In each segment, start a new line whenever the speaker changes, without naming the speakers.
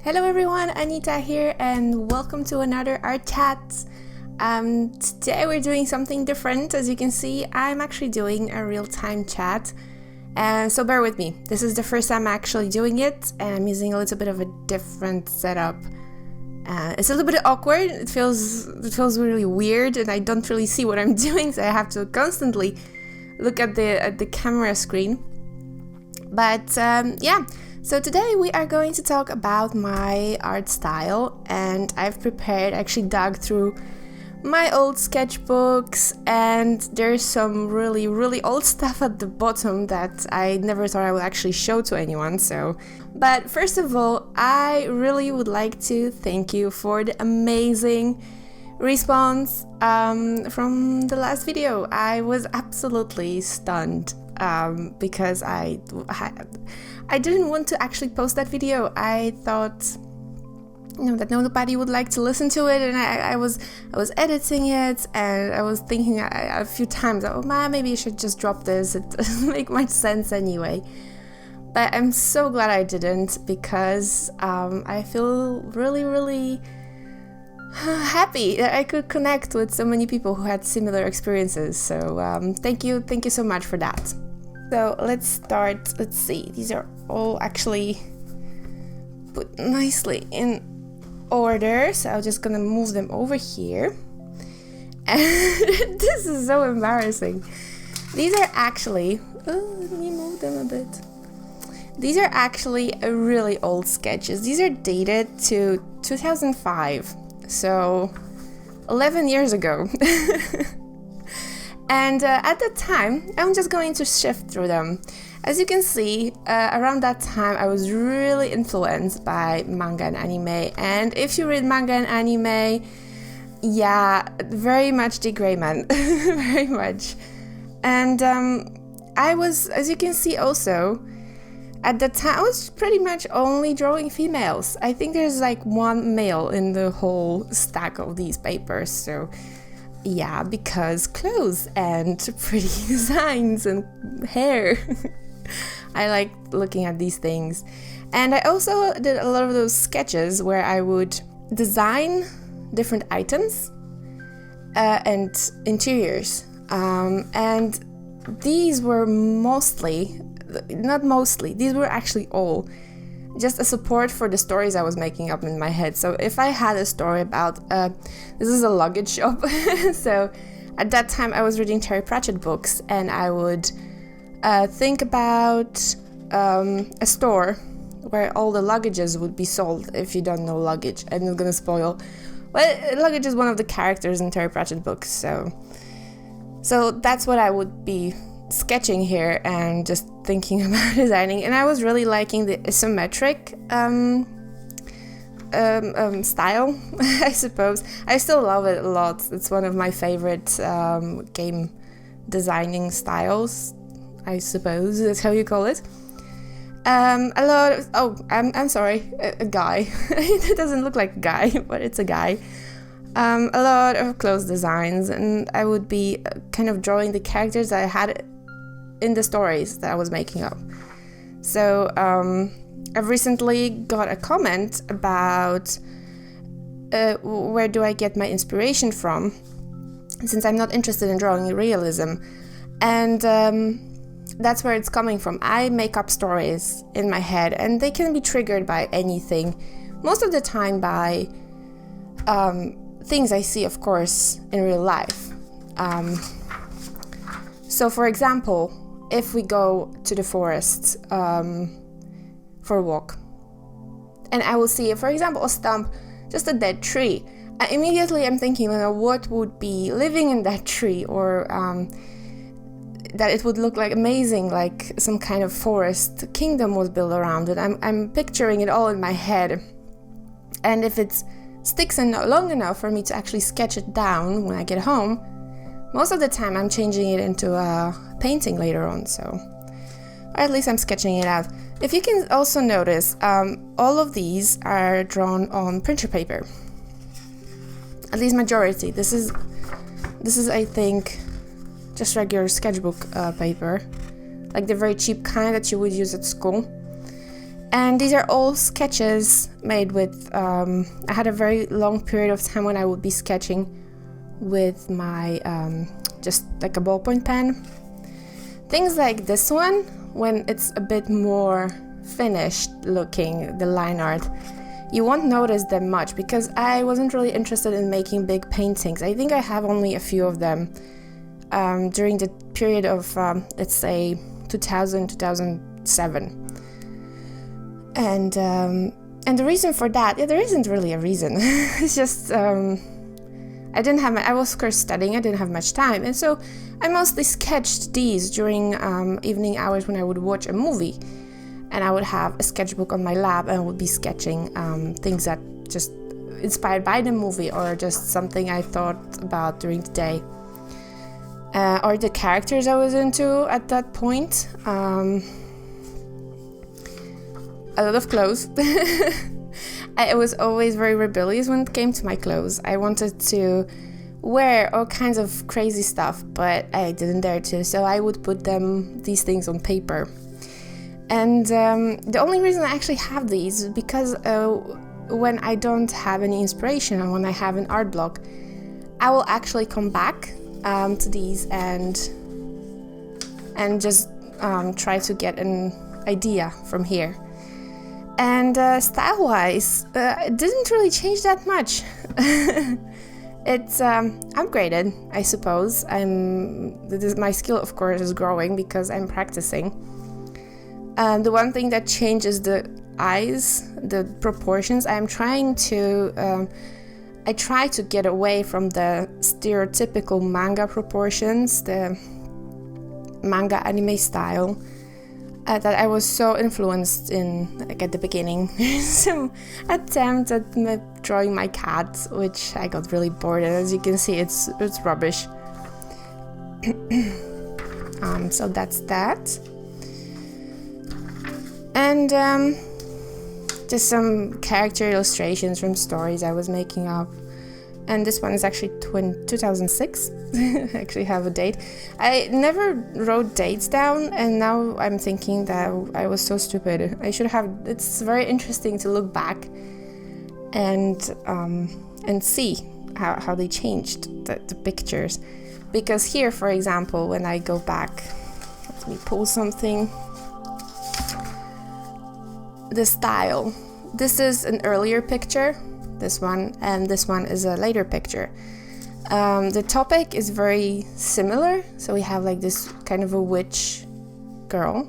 Hello everyone, Anita here and welcome to another art chat. Today we're doing something different. As you can see, I'm actually doing a real-time chat, and so bear with me. This is the first time I'm actually doing it and I'm using a little bit of a different setup. It's a little bit awkward, it feels really weird and I don't really see what I'm doing, so I have to constantly look at the camera screen. But yeah. So today we are going to talk about my art style, and I've actually dug through my old sketchbooks, and there's some really old stuff at the bottom that I never thought I would actually show to anyone. But first of all, I really would like to thank you for the amazing response from the last video. I was absolutely stunned because I didn't want to actually post that video. I thought, that nobody would like to listen to it, and I was editing it, and I was thinking a few times, oh man, maybe I should just drop this. It doesn't make much sense anyway. But I'm so glad I didn't, because I feel really happy that I could connect with so many people who had similar experiences. So thank you so much for that. So let's start. Let's see, these are all actually put nicely in order, so I'm just gonna move them over here. And this is so embarrassing. These are actually, let me move them a bit. These are actually really old sketches. These are dated to 2005, so 11 years ago. And at that time, I'm just going to shift through them. As you can see, around that time, I was really influenced by manga and anime. And if you read manga and anime, yeah, very much the gray man, very much. And I was, as you can see also, at the time, I was pretty much only drawing females. I think there's like one male in the whole stack of these papers, so yeah, because clothes and pretty designs and hair. I like looking at these things. And I also did a lot of those sketches where I would design different items and interiors. And these were these were actually all just a support for the stories I was making up in my head. So if I had a story about, this is a luggage shop, so at that time I was reading Terry Pratchett books, and I would think about a store where all the luggages would be sold. If you don't know luggage, I'm not gonna spoil. Well, luggage is one of the characters in Terry Pratchett books, so that's what I would be sketching here and just thinking about designing. And I was really liking the isometric style, I suppose. I still love it a lot. It's one of my favorite game designing styles, I suppose that's how you call it. A lot of, I'm sorry, a guy. It doesn't look like a guy, but it's a guy. A lot of clothes designs, and I would be kind of drawing the characters that I had in the stories that I was making up. So I've recently got a comment about where do I get my inspiration from, since I'm not interested in drawing realism. And that's where it's coming from. I make up stories in my head, and they can be triggered by anything. Most of the time by things I see, of course, in real life. So for example, if we go to the forest for a walk, and I will see, for example, a stump, just a dead tree, immediately I'm thinking, what would be living in that tree, or that it would look like amazing, like some kind of forest kingdom was built around it. I'm picturing it all in my head, and if it sticks long enough for me to actually sketch it down when I get home, most of the time I'm changing it into a painting later on, or at least I'm sketching it out. If you can also notice, all of these are drawn on printer paper, at least majority. This is I think just regular sketchbook paper, like the very cheap kind that you would use at school. And these are all sketches made with, I had a very long period of time when I would be sketching with my, just like a ballpoint pen. Things like this one, when it's a bit more finished looking, the line art, you won't notice them much because I wasn't really interested in making big paintings. I think I have only a few of them during the period of, let's say, 2000, 2007. And the reason for that, there isn't really a reason. It's just I was of course studying. I didn't have much time, and so I mostly sketched these during evening hours when I would watch a movie, and I would have a sketchbook on my lap and I would be sketching things that just inspired by the movie or just something I thought about during the day, or the characters I was into at that point. A lot of clothes. I was always very rebellious when it came to my clothes. I wanted to wear all kinds of crazy stuff, but I didn't dare to, so I would put these things on paper. And the only reason I actually have these is because when I don't have any inspiration and when I have an art block, I will actually come back to these and just try to get an idea from here. And style-wise, it didn't really change that much. It's upgraded, I suppose. My skill, of course, is growing because I'm practicing. The one thing that changes the eyes, the proportions, I try to get away from the stereotypical manga proportions, the manga anime style. That I was so influenced in, like at the beginning. Some attempt at drawing my cat, which I got really bored, and as you can see, it's rubbish. So that's that. And just some character illustrations from stories I was making up. And this one is actually 2006. I actually have a date. I never wrote dates down, and now I'm thinking that I was so stupid. I should have. It's very interesting to look back and see how they changed the pictures. Because here, for example, when I go back, let me pull something. The style. This is an earlier picture. This one, and this one is a later picture. The topic is very similar, so we have like this kind of a witch girl,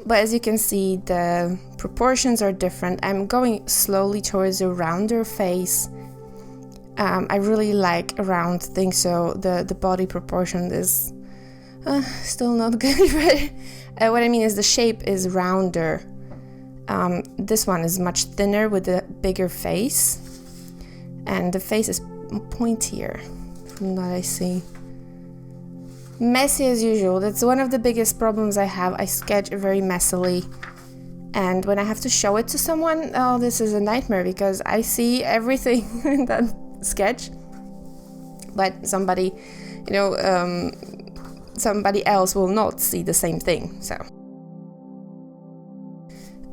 but as you can see, the proportions are different. I'm going slowly towards a rounder face. I really like a round thing, so the body proportion is still not good, but what I mean is the shape is rounder. This one is much thinner with a bigger face, and the face is pointier from what I see. Messy as usual. That's one of the biggest problems I have. I sketch very messily, and when I have to show it to someone, oh, this is a nightmare because I see everything in that sketch, but somebody else will not see the same thing. So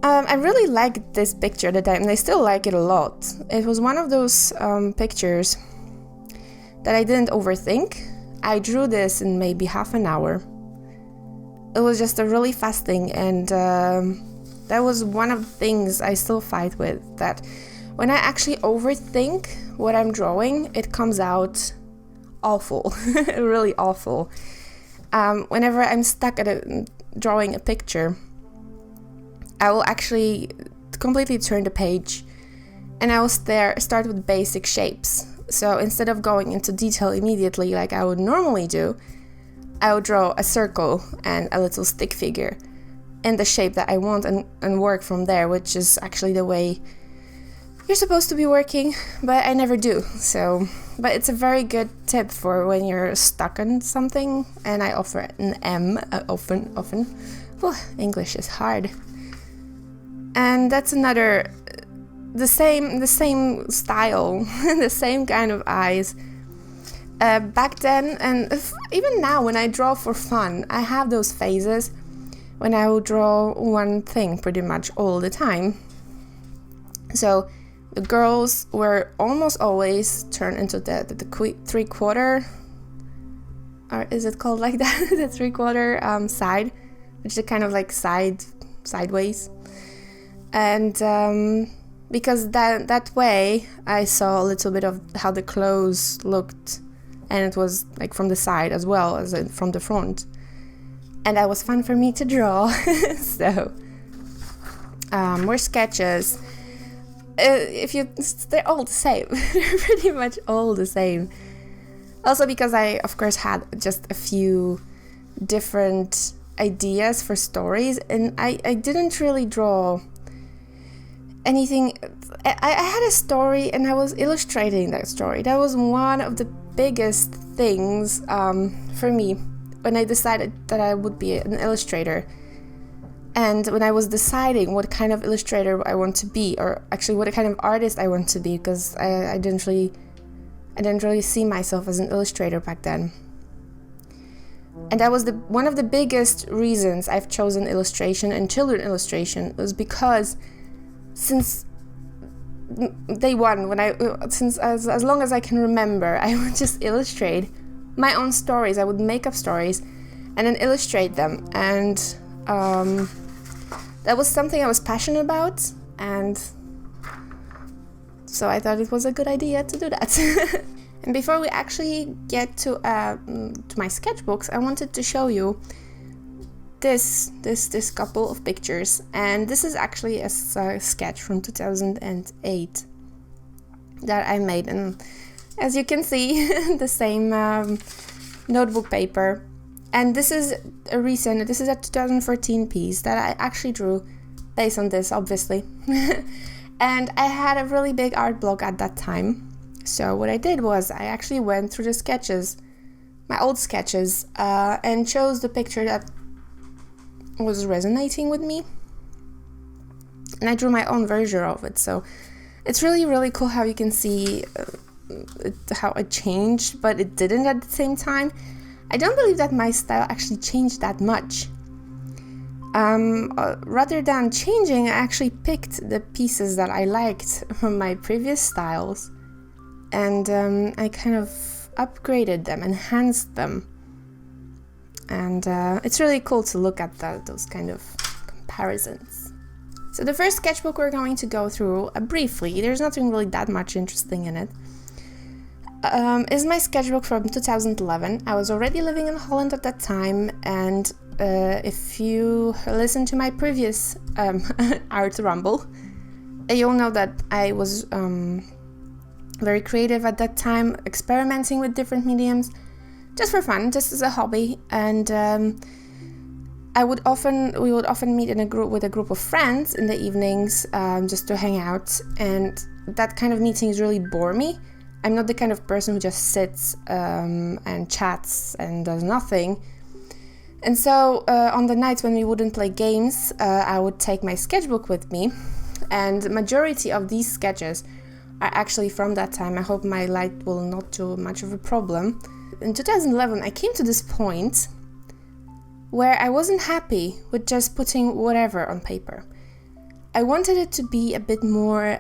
I really liked this picture at the time, and I still like it a lot. It was one of those pictures that I didn't overthink. I drew this in maybe half an hour. It was just a really fast thing, and that was one of the things I still fight with, that when I actually overthink what I'm drawing, it comes out awful, really awful. Whenever I'm stuck at drawing a picture, I will actually completely turn the page and I will start with basic shapes. So instead of going into detail immediately like I would normally do, I will draw a circle and a little stick figure in the shape that I want and work from there, which is actually the way you're supposed to be working, but I never do. But it's a very good tip for when you're stuck on something, and I offer an M often. Oh, English is hard. And that's another, the same style, the same kind of eyes. Back then, and even now when I draw for fun, I have those phases when I would draw one thing pretty much all the time. So the girls were almost always turned into the 3/4, or is it called like that? The 3/4 side, which is kind of like sideways. And because that way I saw a little bit of how the clothes looked, and it was like from the side as well as from the front, and that was fun for me to draw. So more sketches. They're all the same. They're pretty much all the same. Also because I, of course, had just a few different ideas for stories, and I didn't really draw anything. I had a story, and I was illustrating that story. That was one of the biggest things for me when I decided that I would be an illustrator. And when I was deciding what kind of illustrator I want to be, or actually what kind of artist I want to be, because I didn't really see myself as an illustrator back then. And that was one of the biggest reasons I've chosen illustration and children illustration, was because since day one, as long as I can remember, I would just illustrate my own stories. I would make up stories and then illustrate them, and that was something I was passionate about, and so I thought it was a good idea to do that. And before we actually get to my sketchbooks, I wanted to show you this couple of pictures, and this is actually a sketch from 2008 that I made, and as you can see, the same notebook paper. And this is a 2014 piece that I actually drew based on this, obviously. And I had a really big art block at that time. So what I did was I actually went through the sketches, my old sketches, and chose the picture that was resonating with me. And I drew my own version of it. So it's really, really cool how you can see how it changed, but it didn't at the same time. I don't believe that my style actually changed that much. Rather than changing, I actually picked the pieces that I liked from my previous styles, and I kind of upgraded them, enhanced them. And it's really cool to look at those kind of comparisons. So the first sketchbook we're going to go through briefly, there's nothing really that much interesting in it, is my sketchbook from 2011. I was already living in Holland at that time, and if you listen to my previous art rumble, you'll know that I was very creative at that time, experimenting with different mediums, just for fun, just as a hobby. And we would often meet in a group of friends in the evenings, just to hang out, and that kind of meetings really bore me. I'm not the kind of person who just sits and chats and does nothing. And so on the nights when we wouldn't play games, I would take my sketchbook with me, and the majority of these sketches are actually from that time. I hope my light will not do much of a problem. In 2011, I came to this point where I wasn't happy with just putting whatever on paper. I wanted it to be a bit more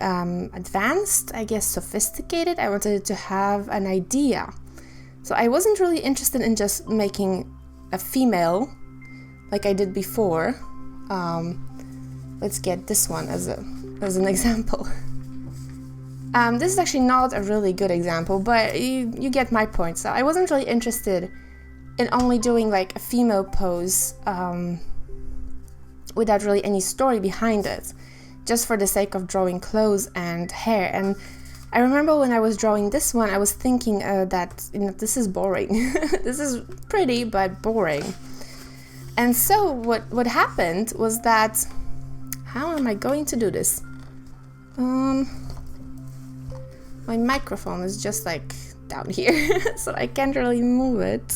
advanced, I guess sophisticated. I wanted it to have an idea. So I wasn't really interested in just making a female like I did before. Let's get this one as an example. This is actually not a really good example, but you get my point. So I wasn't really interested in only doing like a female pose without really any story behind it, just for the sake of drawing clothes and hair. And I remember when I was drawing this one, I was thinking that this is boring. This is pretty but boring. And so what happened was that, how am I going to do this? My microphone is just like down here, so I can't really move it.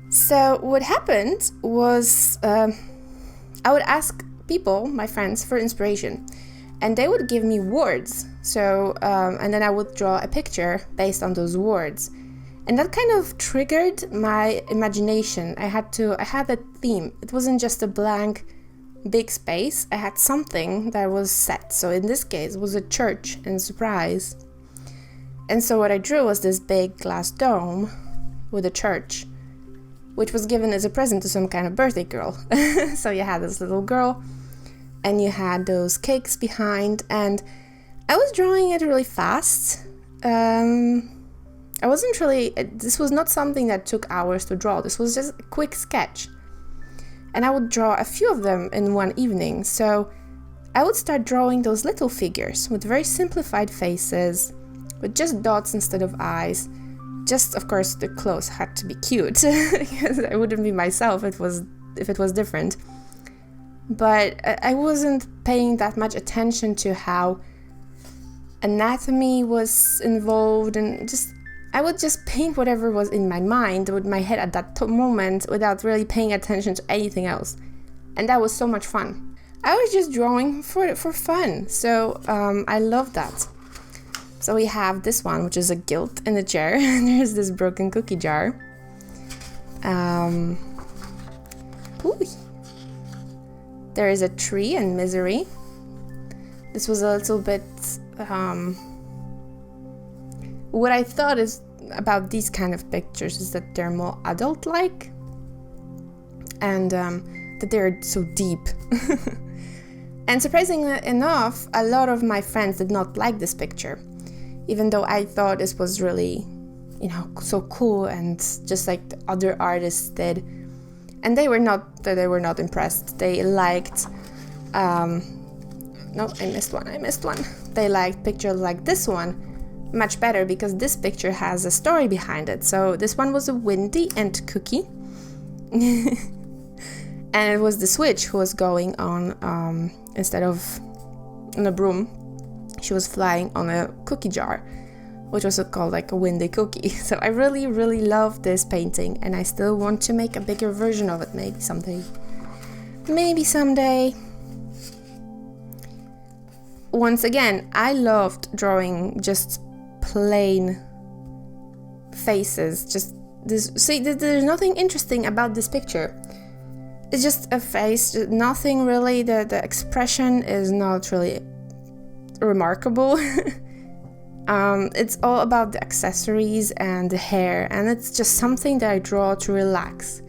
So what happened was I would ask people, my friends, for inspiration, and they would give me words. So and then I would draw a picture based on those words. And that kind of triggered my imagination. I had a theme. It wasn't just a blank big space. I had something that was set. So in this case, it was a church and surprise. And so what I drew was this big glass dome with a church, which was given as a present to some kind of birthday girl. So you had this little girl, and you had those cakes behind, and I was drawing it really fast. This was not something that took hours to draw. This was just a quick sketch. And I would draw a few of them in one evening. So I would start drawing those little figures with very simplified faces, with just dots instead of eyes. Just, of course, the clothes had to be cute, because I wouldn't be myself if it was different. But I wasn't paying that much attention to how anatomy was involved, and I would just paint whatever was in my mind, with my head at that moment, without really paying attention to anything else. And that was so much fun. I was just drawing for fun, so I love that. So we have this one, which is a guilt in the chair, and there's this broken cookie jar. There is a tree and misery. This was a little bit what I thought is about these kind of pictures is that they're more adult-like, and that they're so deep. And surprisingly enough, a lot of my friends did not like this picture, even though I thought this was really, so cool, and just like the other artists did. And they were not impressed. They liked no, I missed one. They liked pictures like this one much better, because this picture has a story behind it. So this one was a windy and cookie. And it was the switch who was going on, instead of on a broom, she was flying on a cookie jar, which was called like a windy cookie. So I really, really love this painting, and I still want to make a bigger version of it, maybe someday. Once again, I loved drawing just plain faces. Just this. See, there's nothing interesting about this picture. It's just a face. Nothing really. The expression is not really remarkable. It's all about the accessories and the hair, and it's just something that I draw to relax,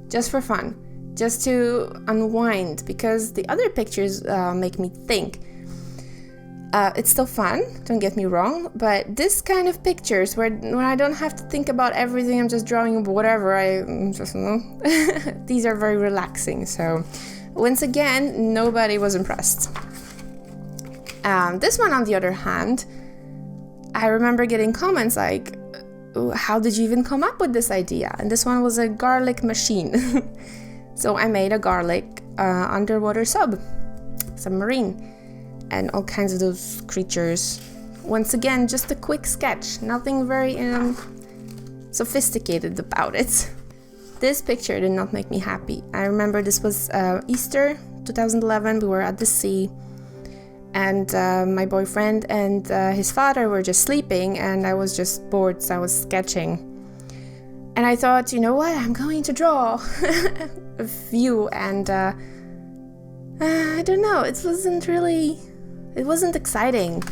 just for fun, just to unwind, because the other pictures make me think. It's still fun, don't get me wrong, but this kind of pictures when I don't have to think about everything, I'm just drawing whatever, these are very relaxing. So once again, nobody was impressed. This one, on the other hand, I remember getting comments like, how did you even come up with this idea? And this one was a garlic machine. So I made a garlic underwater submarine, and all kinds of those creatures. Once again, just a quick sketch, nothing very sophisticated about it. This picture did not make me happy. I remember this was Easter 2011, we were at the sea, and my boyfriend and his father were just sleeping, and I was just bored, so I was sketching. And I thought, you know what, I'm going to draw a view, and I don't know, it wasn't exciting.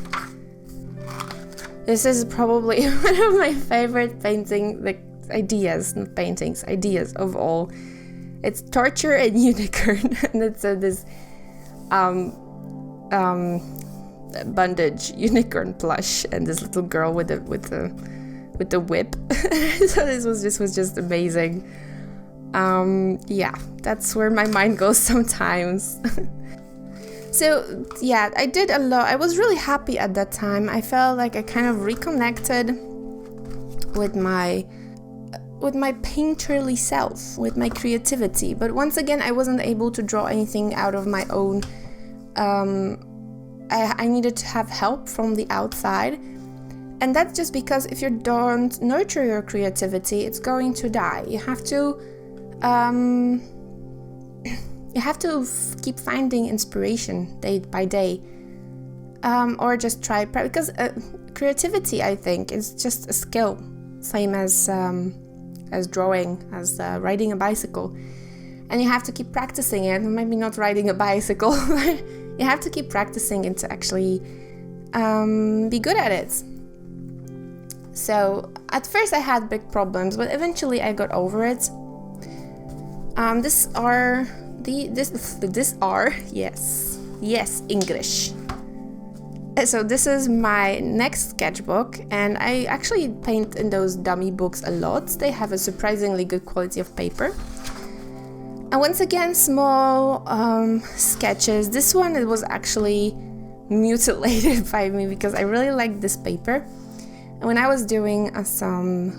This is probably one of my favorite ideas of all. It's Torture and Unicorn, and it's this bondage unicorn plush, and this little girl with the whip. So this was just amazing. Yeah, that's where my mind goes sometimes. So yeah, I did a lot. I was really happy at that time. I felt like I kind of reconnected with my painterly self, with my creativity. But once again, I wasn't able to draw anything out of my own. I needed to have help from the outside. And that's just because if you don't nurture your creativity, it's going to die. You have to keep finding inspiration day by day, or just try, because creativity, I think, is just a skill. same as drawing, as riding a bicycle. And you have to keep practicing it. Maybe not riding a bicycle, but you have to keep practicing it to actually be good at it. So at first I had big problems, but eventually I got over it. These are yes, English. So this is my next sketchbook, and I actually paint in those dummy books a lot. They have a surprisingly good quality of paper. And once again, small sketches. This one, it was actually mutilated by me because I really liked this paper. And when I was doing some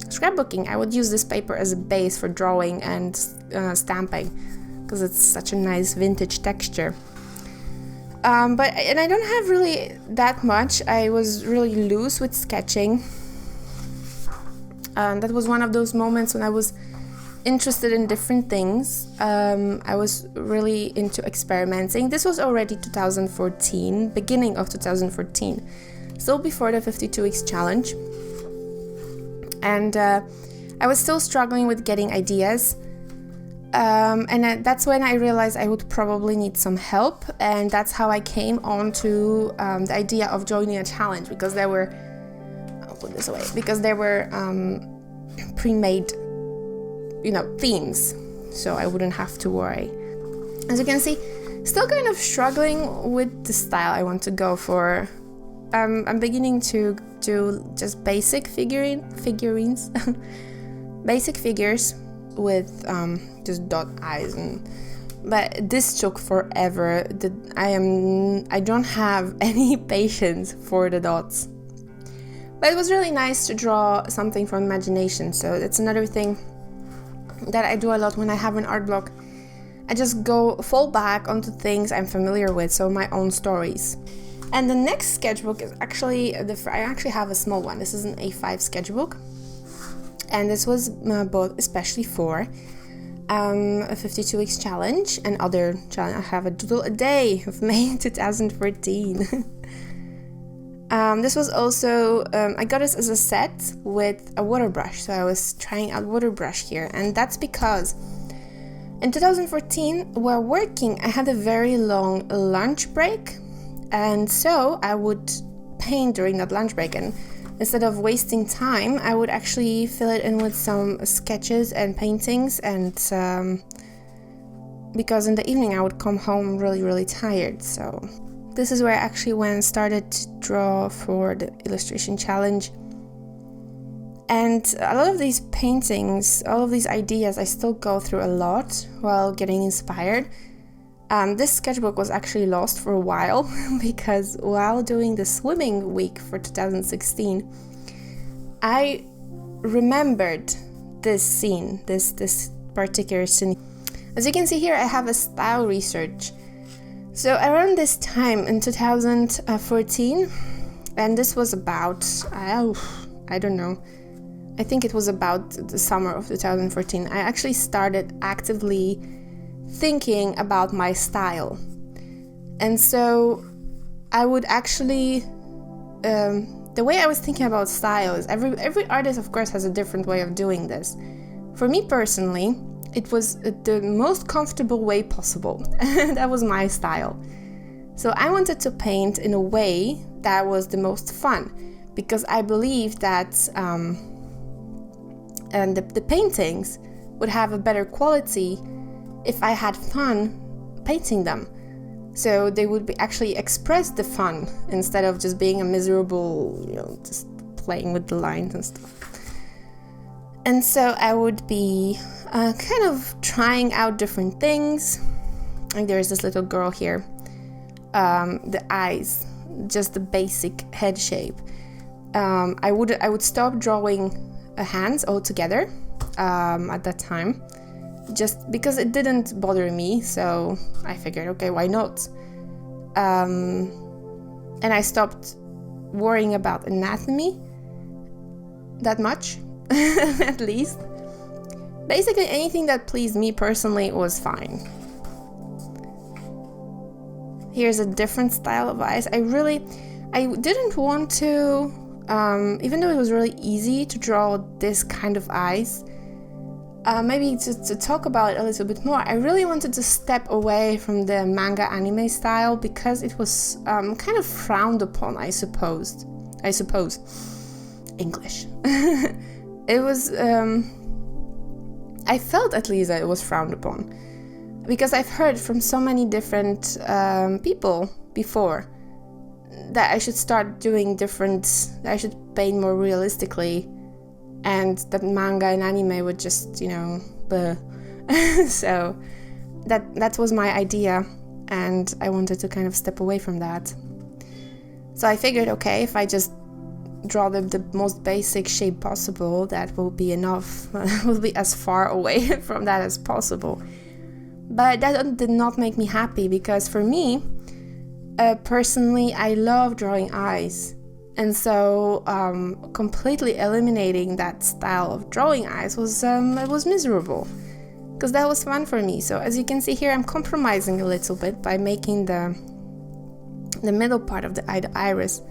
scrapbooking, I would use this paper as a base for drawing and stamping because it's such a nice vintage texture. But I don't have really that much. I was really loose with sketching. That was one of those moments when I was interested in different things. I was really into experimenting. This was already 2014, beginning of 2014, still before the 52 weeks challenge. And I was still struggling with getting ideas. And that's when I realized I would probably need some help, and that's how I came on to the idea of joining a challenge, because there were, I'll put this away, because there were pre-made, themes, so I wouldn't have to worry. As you can see, still kind of struggling with the style I want to go for. I'm beginning to do just basic figurines, basic figures with just dot eyes, but this took forever. I don't have any patience for the dots, but it was really nice to draw something from imagination. So that's another thing that I do a lot when I have an art block. I just fall back onto things I'm familiar with, so my own stories. And the next sketchbook is actually I actually have a small one. This is an A5 sketchbook. And this was bought especially for a 52 weeks challenge and other challenge. I have a doodle a day of May 2014. This was also, I got this as a set with a water brush. So I was trying out water brush here. And that's because in 2014, while working, I had a very long lunch break. And so I would paint during that lunch break. And instead of wasting time, I would actually fill it in with some sketches and paintings, and because in the evening I would come home really, really tired. So this is where I actually started to draw for the illustration challenge. And a lot of these paintings, all of these ideas, I still go through a lot while getting inspired. This sketchbook was actually lost for a while because while doing the swimming week for 2016, I remembered this scene, this particular scene. As you can see here, I have a style research. So around this time in 2014, and this was about, I don't know, I think it was about the summer of 2014, I actually started actively thinking about my style. And so I would actually the way I was thinking about style is every artist of course has a different way of doing this. For me personally, it was the most comfortable way possible. That was my style. So I wanted to paint in a way that was the most fun, because I believed that the paintings would have a better quality if I had fun painting them. So they would actually express the fun instead of just being a miserable, just playing with the lines and stuff. And so I would be kind of trying out different things. Like there's this little girl here, the eyes, just the basic head shape. I would stop drawing hands altogether at that time, just because it didn't bother me, so I figured, okay, why not? And I stopped worrying about anatomy that much, at least. Basically, anything that pleased me personally was fine. Here's a different style of eyes. I didn't want to even though it was really easy to draw this kind of eyes, maybe to talk about it a little bit more, I really wanted to step away from the manga anime style because it was kind of frowned upon, I suppose. English. It was, I felt at least that it was frowned upon because I've heard from so many different people before that I should start doing that I should paint more realistically, and that manga and anime would just, bleh. So that was my idea, and I wanted to kind of step away from that. So I figured, okay, if I just draw the most basic shape possible, that will be enough, will be as far away from that as possible. But that did not make me happy because for me, personally, I love drawing eyes. And so completely eliminating that style of drawing eyes was miserable because that was fun for me. So as you can see here, I'm compromising a little bit by making the middle part of the iris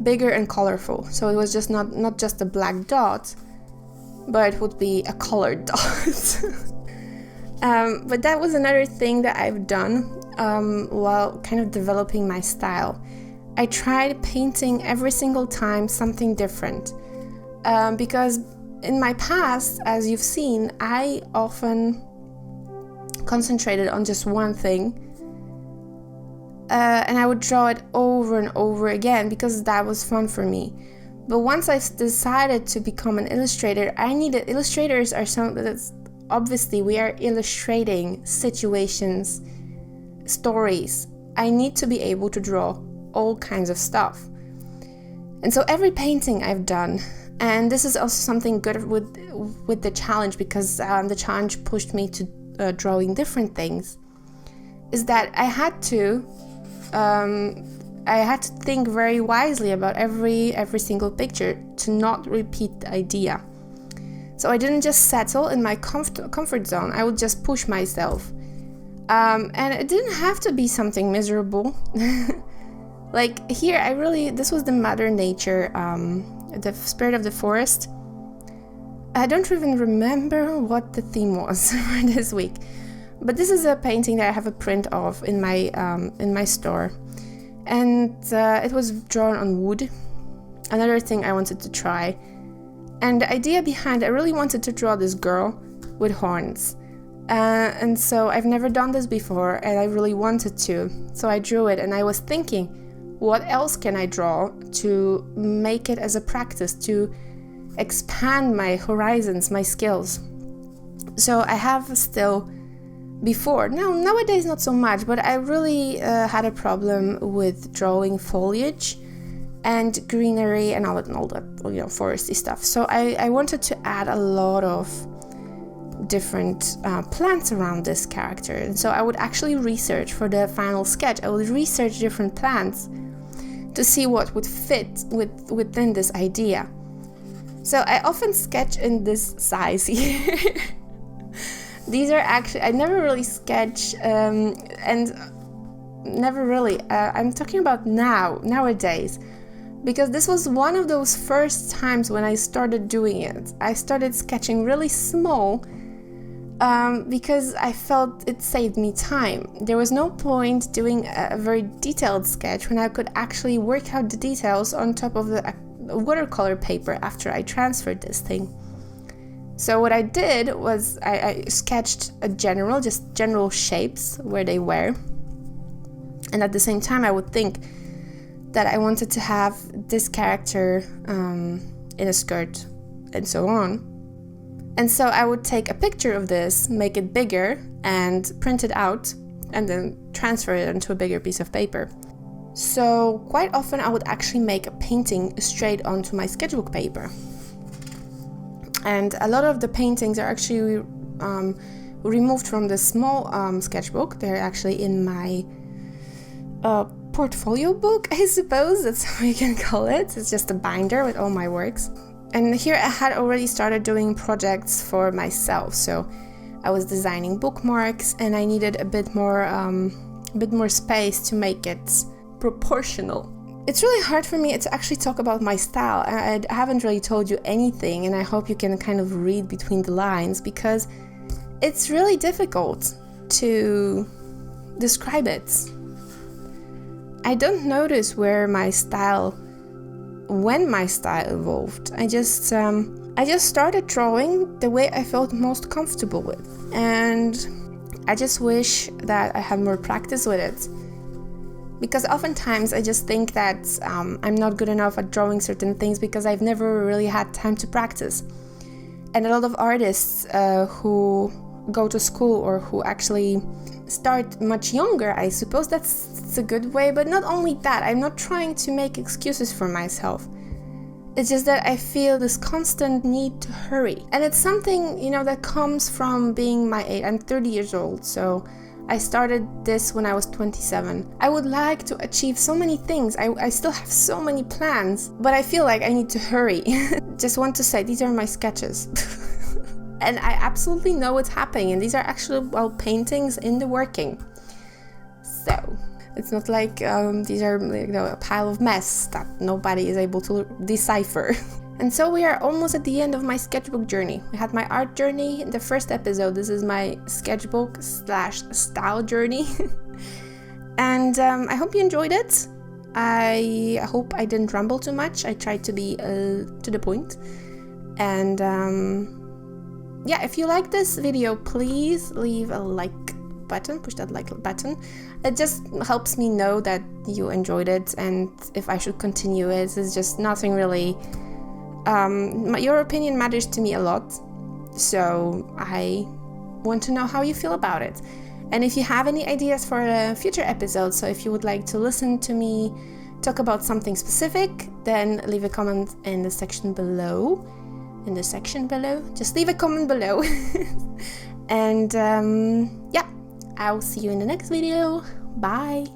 bigger and colorful. So it was just not just a black dot, but it would be a colored dot. But that was another thing that I've done while kind of developing my style. I tried painting every single time something different because in my past, as you've seen, I often concentrated on just one thing and I would draw it over and over again because that was fun for me. But once I decided to become an illustrator, illustrators are that's obviously we are illustrating situations, stories. I need to be able to draw all kinds of stuff. And so every painting I've done, and this is also something good with the challenge because the challenge pushed me to drawing different things, is that I had to think very wisely about every single picture to not repeat the idea. So I didn't just settle in my comfort zone. I would just push myself. And it didn't have to be something miserable. Like here, this was the Mother Nature, the spirit of the forest. I don't even remember what the theme was for this week. But this is a painting that I have a print of in my store. And it was drawn on wood. Another thing I wanted to try. And the idea behind it, I really wanted to draw this girl with horns. And so I've never done this before and I really wanted to. So I drew it and I was thinking, what else can I draw to make it as a practice, to expand my horizons, my skills? So I have still before, nowadays not so much, but I really had a problem with drawing foliage and greenery and all that, foresty stuff. So I wanted to add a lot of different plants around this character. And so I would actually research for the final sketch. I would research different plants to see what would fit within this idea. So I often sketch in this size here. These are actually, I never really sketch and never really, I'm talking about nowadays, because this was one of those first times when I started doing it. I started sketching really small because I felt it saved me time. There was no point doing a very detailed sketch when I could actually work out the details on top of the watercolor paper after I transferred this thing. So what I did was I sketched just general shapes where they were. And at the same time, I would think that I wanted to have this character in a skirt and so on. And so I would take a picture of this, make it bigger and print it out and then transfer it onto a bigger piece of paper. So quite often I would actually make a painting straight onto my sketchbook paper. And a lot of the paintings are actually removed from the small sketchbook. They're actually in my portfolio book, I suppose. That's how you can call it. It's just a binder with all my works. And here I had already started doing projects for myself. So I was designing bookmarks and I needed a bit more space to make it proportional. It's really hard for me to actually talk about my style. I haven't really told you anything, and I hope you can kind of read between the lines, because it's really difficult to describe it. I don't notice when my style evolved. I just started drawing the way I felt most comfortable with, and I just wish that I had more practice with it. Because oftentimes I just think that I'm not good enough at drawing certain things because I've never really had time to practice. And a lot of artists who go to school or who actually start much younger, I suppose that's a good way. But not only that, I'm not trying to make excuses for myself. It's just that I feel this constant need to hurry. And it's something, that comes from being my age. I'm 30 years old, so I started this when I was 27. I would like to achieve so many things. I still have so many plans, but I feel like I need to hurry. Just want to say, these are my sketches. And I absolutely know what's happening, and these are actually, paintings in the working. So, it's not like these are a pile of mess that nobody is able to decipher. And so we are almost at the end of my sketchbook journey. We had my art journey in the first episode. This is my sketchbook/style journey. And I hope you enjoyed it. I hope I didn't ramble too much. I tried to be to the point. And if you like this video, please leave a like button, push that like button. It just helps me know that you enjoyed it, and if I should continue it. It's just nothing really. Your opinion matters to me a lot, so I want to know how you feel about it. And if you have any ideas for future episodes, so if you would like to listen to me talk about something specific, then leave a comment in the section below. Just leave a comment below. And I'll see you in the next video. Bye.